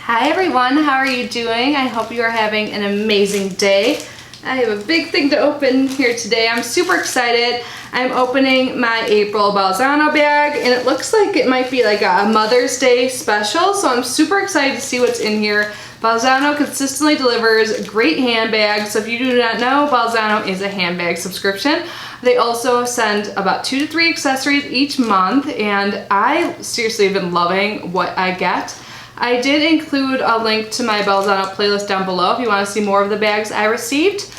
Hi everyone, how are you doing? I hope you are having an amazing day. I have a big thing to open here today. I'm super excited. I'm opening my April Bolzano bag and it looks like it might be like a Mother's Day special, so I'm super excited to see what's in here. Bolzano consistently delivers great handbags, so if you do not know, Bolzano is a handbag subscription. They also send about 2 to 3 accessories each month, and I seriously have been loving what I get. I did include a link to my Bolzano playlist down below if you want to see more of the bags I received.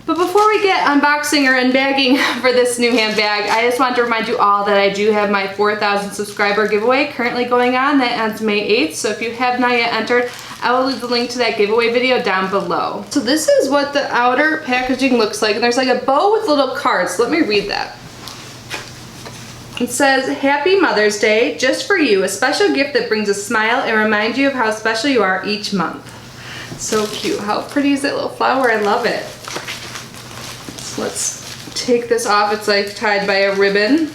But before we get unboxing or unbagging for this new handbag, I just want to remind you all that I do have my 4,000 subscriber giveaway currently going on. That ends May 8th, so if you have not yet entered, I will leave the link to that giveaway video down below. So this is what the outer packaging looks like, and there's like a bow with little cards. Let me read that. It says, Happy Mother's Day, just for you, a special gift that brings a smile and reminds you of how special you are each month. So cute. How pretty is that little flower? I love it. So let's take this off. It's like tied by a ribbon.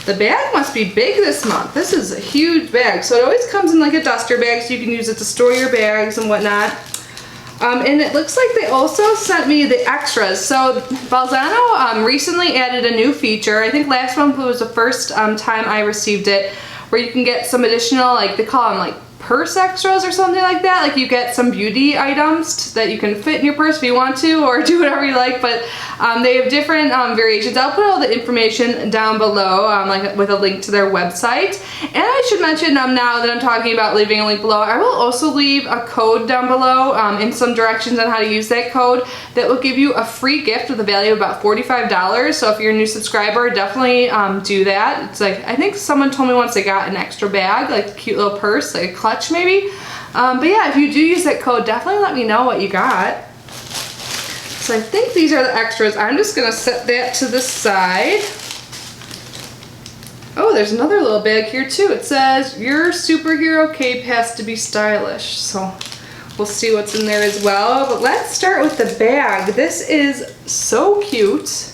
The bag must be big this month. This is a huge bag. So it always comes in like a duster bag, so you can use it to store your bags and whatnot. And it looks like they also sent me the extras. So Bolzano recently added a new feature. I think last month was the first time I received it, where you can get some additional, like they call them like purse extras or something like that. Like you get some beauty items that you can fit in your purse if you want to, or do whatever you like. But they have different variations. I'll put all the information down below, like with a link to their website. And I should mention now that I'm talking about leaving a link below, I will also leave a code down below in some directions on how to use that code that will give you a free gift with a value of about $45. So if you're a new subscriber, definitely do that. It's like, I think someone told me once they got an extra bag, like a cute little purse, like a clutch maybe. But yeah, if you do use that code, definitely let me know what you got. So I think these are the extras. I'm just gonna set that to the side. Oh, there's another little bag here too. It says, your superhero cape has to be stylish. So we'll see what's in there as well. But let's start with the bag. This is so cute.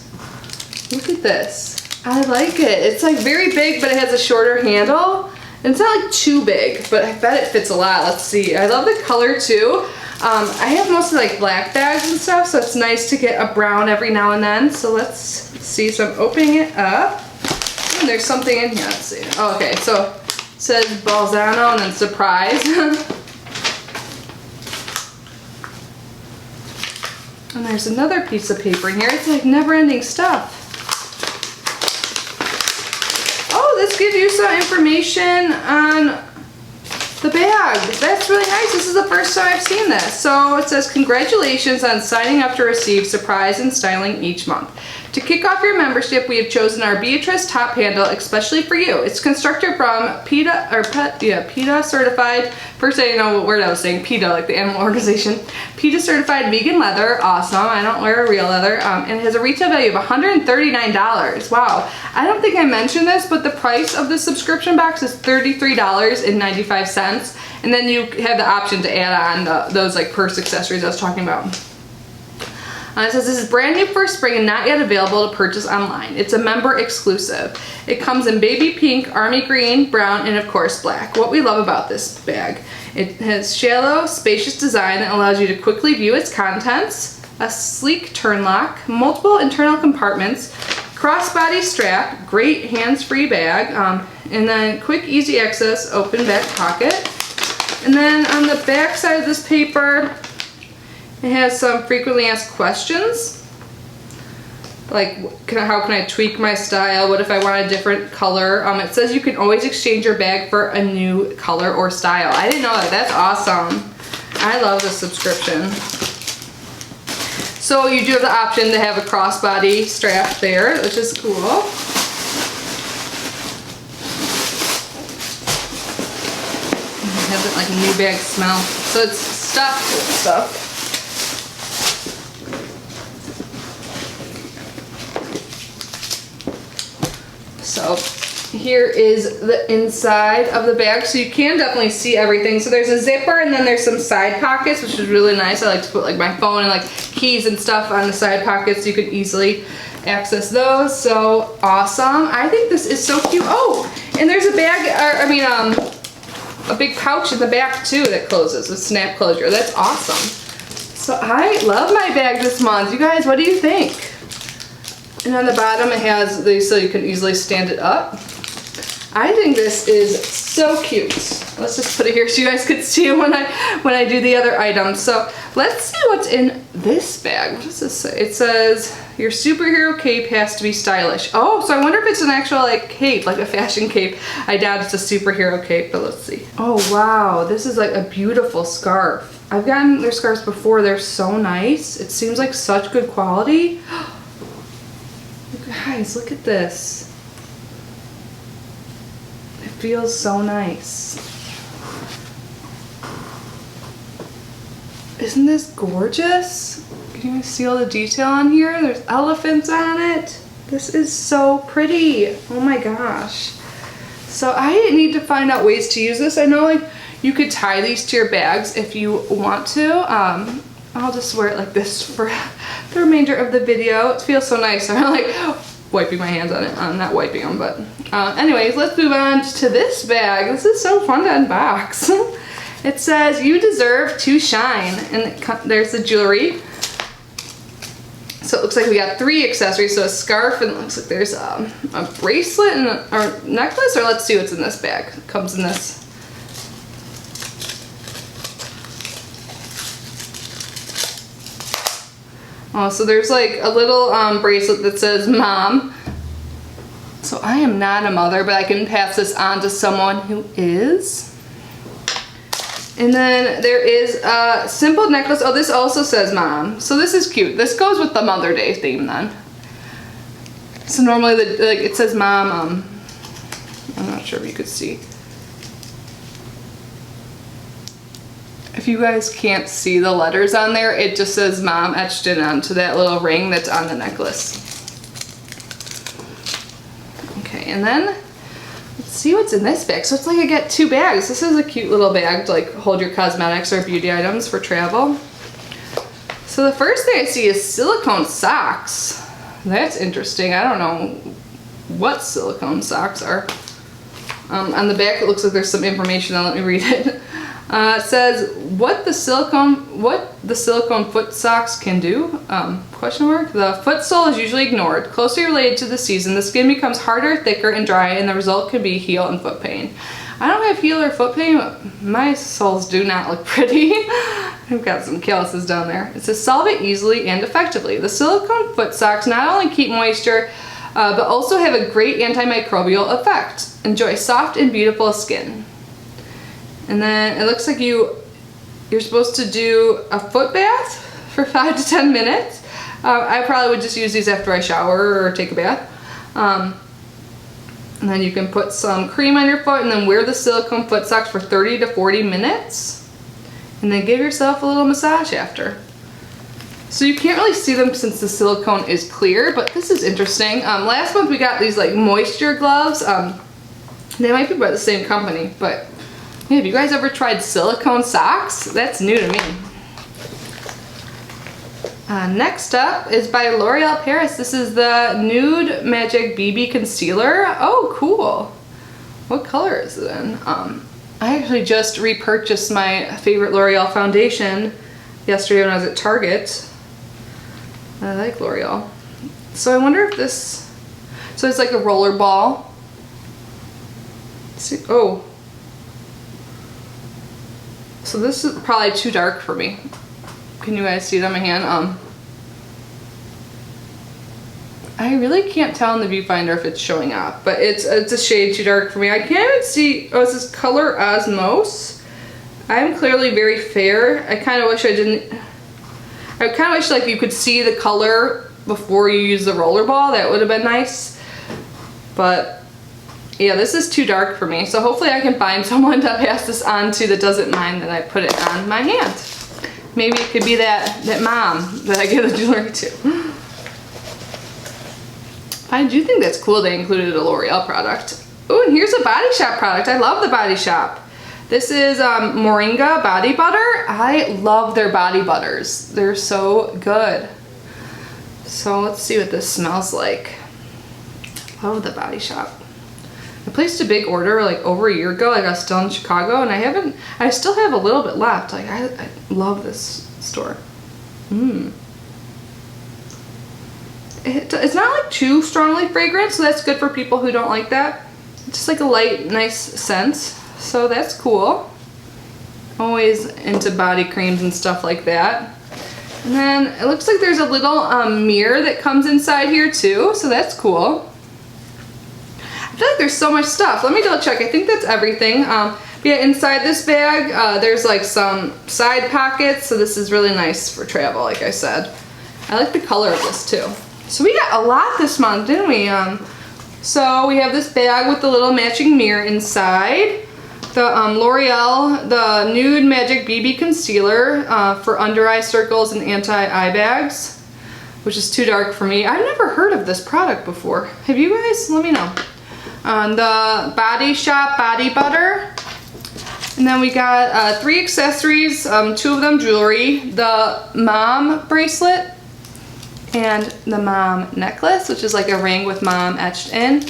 Look at this. I like it. It's like very big, but it has a shorter handle. And it's not like too big, but I bet it fits a lot. Let's see. I love the color too. I have mostly like black bags and stuff, so it's nice to get a brown every now and then. So let's see. So I'm opening it up. And there's something in here. Let's see. Oh, okay, so it says Bolzano and then surprise. And there's another piece of paper in here. It's like never-ending stuff. Oh, this gives you some information on the bag. That's really nice. This is the first time I've seen this. So it says, congratulations on signing up to receive surprise and styling each month. To kick off your membership, we have chosen our Beatrice top handle especially for you. It's constructed from PETA certified, first I didn't know what word I was saying, PETA, like the animal organization. PETA certified vegan leather, awesome. I don't wear a real leather. And it has a retail value of $139. Wow. I don't think I mentioned this, but the price of the subscription box is $33.95. And then you have the option to add on those like purse accessories I was talking about. It says this is brand new for spring and not yet available to purchase online. It's a member exclusive. It comes in baby pink, army green, brown, and of course black. What we love about this bag, it has shallow, spacious design that allows you to quickly view its contents, a sleek turn lock, multiple internal compartments, crossbody strap, great hands-free bag, and then quick, easy access, open back pocket. And then on the back side of this paper, it has some frequently asked questions, like how can I tweak my style, what if I want a different color. It says you can always exchange your bag for a new color or style. I didn't know that. That's awesome. I love this subscription. So you do have the option to have a crossbody strap there, which is cool. It has it like a new bag smell. So it's stuffed with stuff. So here is the inside of the bag, so you can definitely see everything. So there's a zipper and then there's some side pockets, which is really nice. I like to put like my phone and like keys and stuff on the side pockets so you can easily access those. So awesome. I think this is so cute. Oh, and there's a bag, a big pouch in the back too that closes with snap closure. That's awesome. So I love my bag this month. You guys, what do you think? And on the bottom it has these so you can easily stand it up. I think this is so cute. Let's just put it here so you guys can see it when I do the other items. So let's see what's in this bag. What does this say? It says your superhero cape has to be stylish. Oh, so I wonder if it's an actual like cape, like a fashion cape. I doubt it's a superhero cape, but let's see. Oh wow, this is like a beautiful scarf. I've gotten their scarves before. They're so nice. It seems like such good quality. Guys, look at this. It feels so nice. Isn't this gorgeous? Can you see all the detail on here? There's elephants on it. This is so pretty. Oh my gosh. So I need to find out ways to use this. I know like you could tie these to your bags if you want to. I'll just wear it like this for the remainder of the video. It feels so nice. I'm like wiping my hands on it. I'm not wiping them, but anyways, let's move on to this bag. This is so fun to unbox. It says, you deserve to shine. And there's the jewelry. So it looks like we got 3 accessories. So a scarf, and it looks like there's a bracelet and a necklace, or let's see what's in this bag. It comes in this. Oh, so there's like a little bracelet that says mom. So I am not a mother, but I can pass this on to someone who is. And then there is a simple necklace. Oh, this also says mom. So this is cute. This goes with the Mother Day theme then. So normally like it says mom. I'm not sure if you could see. If you guys can't see the letters on there, it just says mom etched in onto that little ring that's on the necklace. Okay, and then let's see what's in this bag. So it's like I get 2 bags. This is a cute little bag to like hold your cosmetics or beauty items for travel. So the first thing I see is silicone socks. That's interesting. I don't know what silicone socks are. On the back it looks like there's some information on. Let me read it. It says what the silicone foot socks can do, question mark. The foot sole is usually ignored. Closely related to the season, the skin becomes harder, thicker, and dry, and the result can be heel and foot pain. I don't have heel or foot pain, but my soles do not look pretty. I've got some calluses down there. It says solve it easily and effectively. The silicone foot socks not only keep moisture, but also have a great antimicrobial effect. Enjoy soft and beautiful skin. And then it looks like you're supposed to do a foot bath for 5 to 10 minutes. I probably would just use these after I shower or take a bath. And then you can put some cream on your foot and then wear the silicone foot socks for 30 to 40 minutes. And then give yourself a little massage after. So you can't really see them since the silicone is clear, but this is interesting. Last month we got these like moisture gloves. They might be by the same company, but yeah, have you guys ever tried silicone socks? That's new to me. Next up is by L'Oreal Paris. This is the Nude Magic BB Concealer. Oh, cool. What color is it in? I actually just repurchased my favorite L'Oreal foundation yesterday when I was at Target. I like L'Oreal. So I wonder if this, so it's like a roller ball. Let's see, oh. So this is probably too dark for me. Can you guys see it on my hand? I really can't tell in the viewfinder if it's showing up, but it's a shade too dark for me. I can't even see, oh, it says Color Osmos. I'm clearly very fair. I kind of wish I didn't, I kind of wish like you could see the color before you use the roller ball. That would have been nice. But yeah, this is too dark for me. So hopefully I can find someone to pass this on to that doesn't mind that I put it on my hand. Maybe it could be that mom that I give the jewelry to. I do think that's cool they included a L'Oreal product. Oh, and here's a Body Shop product. I love the Body Shop. This is Moringa Body Butter. I love their body butters. They're so good. So let's see what this smells like. Love the Body Shop. I placed a big order like over a year ago. Like I was still in Chicago, and I still have a little bit left. Like I love this store. It's not like too strongly fragrant, so that's good for people who don't like that. It's just like a light, nice scent, so that's cool. Always into body creams and stuff like that. And then it looks like there's a little mirror that comes inside here too, so that's cool. I feel like there's so much stuff. Let me double check. I think that's everything. Yeah, inside this bag, there's like some side pockets, so this is really nice for travel, like I said. I like the color of this too. So we got a lot this month, didn't we? So we have this bag with the little matching mirror inside. The L'Oreal, the Nude Magic BB Concealer for under eye circles and anti-eye bags, which is too dark for me. I've never heard of this product before. Have you guys? Let me know. The Body Shop Body Butter. And then we got 3 accessories, 2 of them jewelry, the mom bracelet, and the mom necklace, which is like a ring with mom etched in,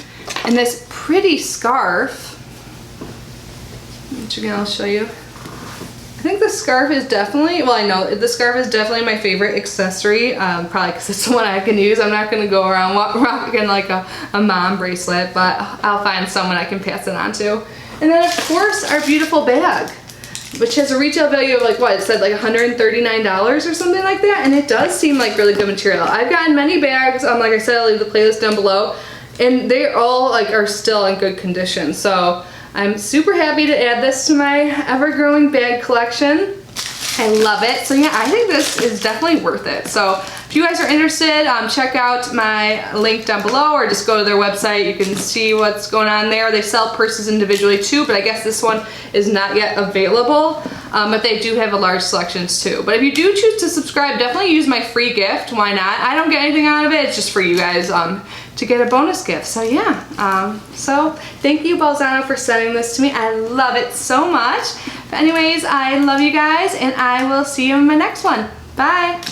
and this pretty scarf, which again I'll show you. I think the scarf is definitely, well I know the scarf is definitely my favorite accessory, probably because it's the one I can use. I'm not going to go around rocking like a mom bracelet, but I'll find someone I can pass it on to. And then of course our beautiful bag, which has a retail value of like what, it said like $139 or something like that, and it does seem like really good material. I've gotten many bags, like I said, I'll leave the playlist down below, and they all like are still in good condition. So I'm super happy to add this to my ever-growing bag collection. I love it. So yeah, I think this is definitely worth it. So if you guys are interested, check out my link down below, or just go to their website. You can see what's going on there. They sell purses individually too, but I guess this one is not yet available. But they do have a large selections too. But if you do choose to subscribe, definitely use my free gift. Why not? I don't get anything out of it. It's just for you guys to get a bonus gift. So yeah, so thank you Bolzano for sending this to me. I love it so much. But anyways, I love you guys, and I will see you in my next one. Bye.